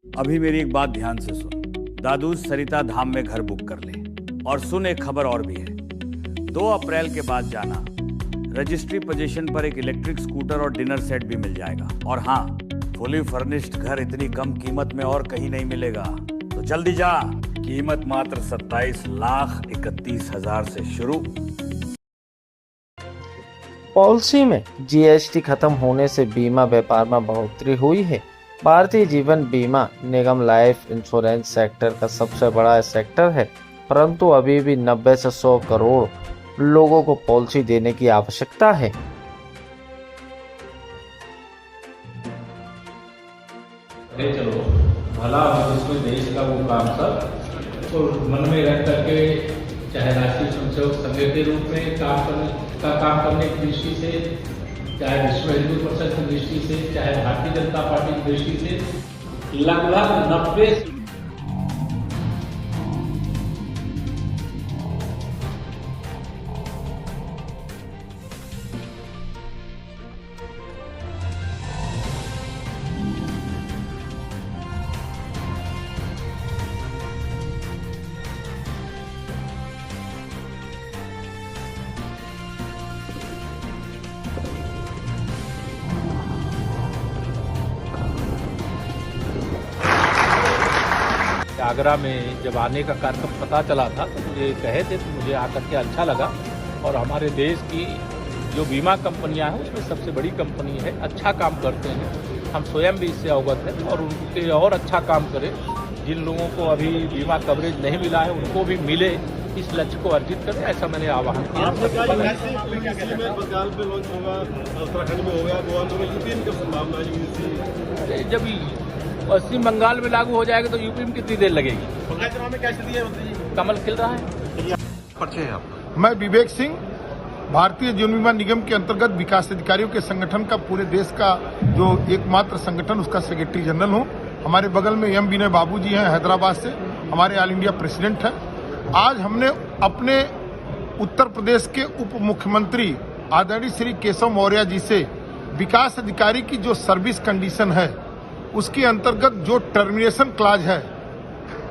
अभी मेरी एक बात ध्यान से सुन। दादू सरिता धाम में घर बुक कर ले। और सुन, एक खबर और भी है। 2 अप्रैल के बाद जाना, रजिस्ट्री पोजीशन पर एक इलेक्ट्रिक स्कूटर और डिनर सेट भी मिल जाएगा। और हाँ, फुली फर्निश्ड घर इतनी कम कीमत में और कहीं नहीं मिलेगा, तो जल्दी जा। कीमत मात्र 27,31,000 से शुरू। पॉलिसी में जीएसटी खत्म होने से बीमा व्यापार में बढ़ोतरी हुई है। भारतीय जीवन बीमा निगम लाइफ इंश्योरेंस सेक्टर का सबसे बड़ा सेक्टर है, परंतु अभी भी 90 से 100 करोड़ लोगों को पॉलिसी देने की आवश्यकता है। चलो भला हो जिसमें देश का वो काम सब तो मन में रख करके, चाहे राष्ट्रीय स्वयंसेवक संघ के रूप में काम करने की दृष्टि से, चाहे विश्व हिंदू परिषद की दृष्टि से, चाहे भारतीय जनता पार्टी की दृष्टि से, लगभग 90 आगरा में जब आने का कार्यक्रम पता चला था तो मुझे कहे थे, तो मुझे आकर के अच्छा लगा। और हमारे देश की जो बीमा कंपनियां हैं उसमें सबसे बड़ी कंपनी है, अच्छा काम करते हैं। हम स्वयं भी इससे अवगत हैं और उनके और अच्छा काम करें। जिन लोगों को अभी बीमा कवरेज नहीं मिला है उनको भी मिले, इस लक्ष्य को अर्जित करें, ऐसा मैंने आह्वान किया। जब पश्चिम बंगाल में लागू हो जाएगा तो यूपी में कितनी देर लगेगी? चुनाव में क्या स्थिति है मंत्री जी? कमल खिल रहा है। मैं विवेक सिंह, भारतीय जीवन बीमा निगम के अंतर्गत विकास अधिकारियों के संगठन का पूरे देश का जो एकमात्र संगठन, उसका सेक्रेटरी जनरल हूं। हमारे बगल में एम विनय बाबू जी हैं हैदराबाद से, हमारे ऑल इंडिया प्रेसिडेंट हैं। आज हमने अपने उत्तर प्रदेश के उप मुख्यमंत्री आदरणीय श्री केशव मौर्य जी से विकास अधिकारी की जो सर्विस कंडीशन है उसके अंतर्गत जो टर्मिनेशन क्लाज है,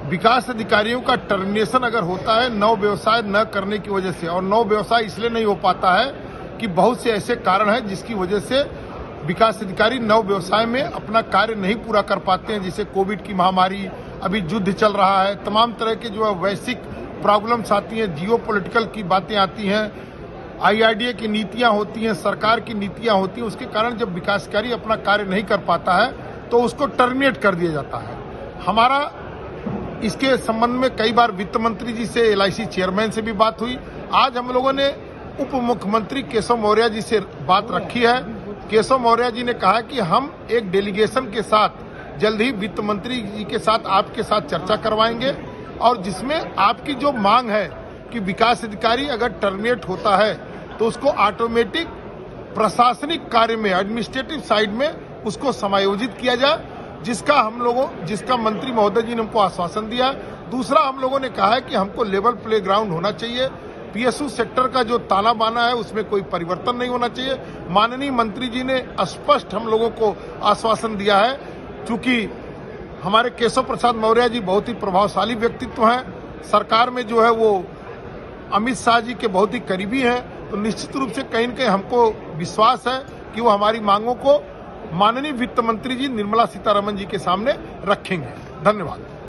विकास अधिकारियों का टर्मिनेशन अगर होता है नव व्यवसाय न करने की वजह से, और नव व्यवसाय इसलिए नहीं हो पाता है कि बहुत से ऐसे कारण हैं जिसकी वजह से विकास अधिकारी नव व्यवसाय में अपना कार्य नहीं पूरा कर पाते हैं। जैसे कोविड की महामारी, अभी युद्ध चल रहा है, तमाम तरह के जो वैश्विक प्रॉब्लम्स आती हैं, जियो पॉलिटिकल की बातें आती हैं, IRDA की नीतियां होती हैं, सरकार की नीतियां होती हैं, उसके कारण जब विकास अधिकारी अपना कार्य नहीं कर पाता है तो उसको टर्मिनेट कर दिया जाता है। हमारा इसके संबंध में कई बार वित्त मंत्री जी से, LIC चेयरमैन से भी बात हुई। आज हम लोगों ने उप मुख्यमंत्री केशव मौर्य जी से बात रखी है। केशव मौर्य जी ने कहा कि हम एक डेलीगेशन के साथ जल्द ही वित्त मंत्री जी के साथ आपके साथ चर्चा करवाएंगे, और जिसमें आपकी जो मांग है कि विकास अधिकारी अगर टर्मिनेट होता है तो उसको ऑटोमेटिक प्रशासनिक कार्य में, एडमिनिस्ट्रेटिव साइड में उसको समायोजित किया जाए, जिसका मंत्री महोदय जी ने हमको आश्वासन दिया। दूसरा, हम लोगों ने कहा है कि हमको लेवल प्ले ग्राउंड होना चाहिए। PSU सेक्टर का जो ताना बाना है उसमें कोई परिवर्तन नहीं होना चाहिए। माननीय मंत्री जी ने स्पष्ट हम लोगों को आश्वासन दिया है। चूंकि हमारे केशव प्रसाद मौर्य जी बहुत ही प्रभावशाली व्यक्तित्व हैं, सरकार में जो है वो अमित शाह जी के बहुत ही करीबी हैं, तो निश्चित रूप से कहीं न कहीं हमको विश्वास है कि वो हमारी मांगों को माननीय वित्त मंत्री जी निर्मला सीतारमण जी के सामने रखेंगे। धन्यवाद।